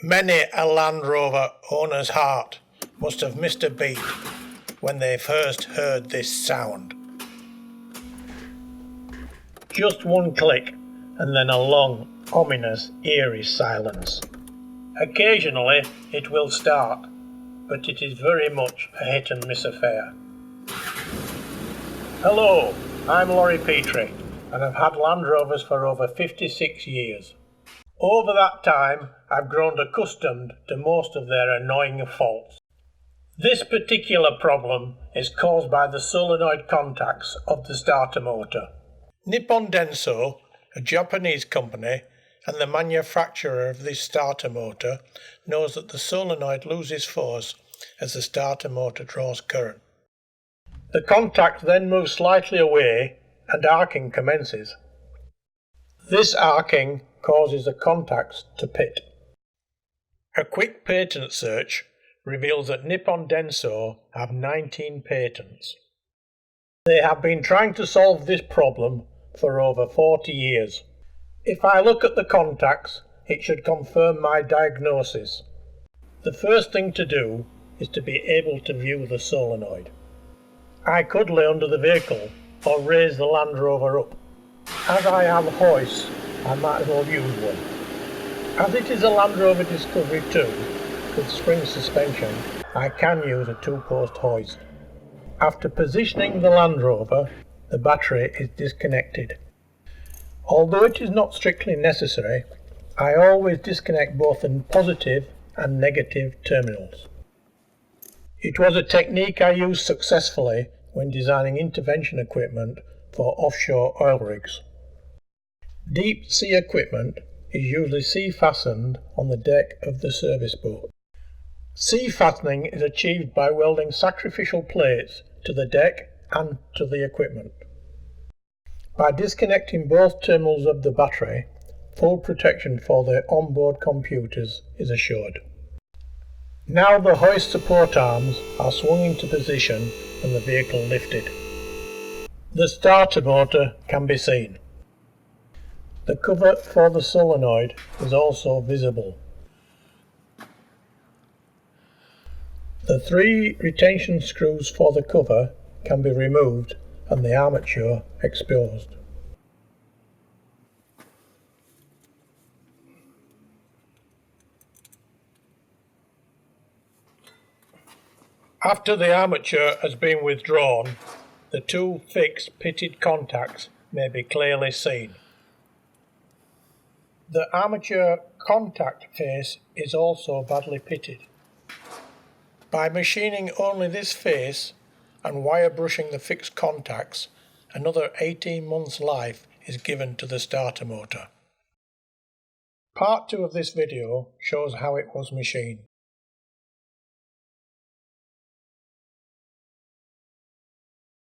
Many a Land Rover owner's heart must have missed a beat when they first heard this sound. Just one click and then a long, ominous, eerie silence. Occasionally it will start, but it is very much a hit and miss affair. Hello, I'm Laurie Petrie and I've had Land Rovers for over 56 years. Over that time, I've grown accustomed to most of their annoying faults. This particular problem is caused by the solenoid contacts of the starter motor. Nippon Denso, a Japanese company and the manufacturer of this starter motor, knows that the solenoid loses force as the starter motor draws current. The contact then moves slightly away and arcing commences. This arcing causes the contacts to pit. A quick patent search reveals that Nippon Denso have 19 patents. They have been trying to solve this problem for over 40 years. If I look at the contacts, it should confirm my diagnosis. The first thing to do is to be able to view the solenoid. I could lay under the vehicle or raise the Land Rover up. As I have hoists, I might as well use one. As it is a Land Rover Discovery 2 with spring suspension, I can use a two-post hoist. After positioning the Land Rover, the battery is disconnected. Although it is not strictly necessary, I always disconnect both the positive and negative terminals. It was a technique I used successfully when designing intervention equipment for offshore oil rigs. Deep sea equipment is usually sea-fastened on the deck of the service boat. Sea fastening is achieved by welding sacrificial plates to the deck and to the equipment. By disconnecting both terminals of the battery, full protection for the onboard computers is assured. Now the hoist support arms are swung into position and the vehicle lifted. The starter motor can be seen. The cover for the solenoid is also visible. The 3 retention screws for the cover can be removed and the armature exposed. After the armature has been withdrawn, the 2 fixed pitted contacts may be clearly seen. The armature contact face is also badly pitted. By machining only this face and wire brushing the fixed contacts, another 18 months life is given to the starter motor. Part 2 of this video shows how it was machined.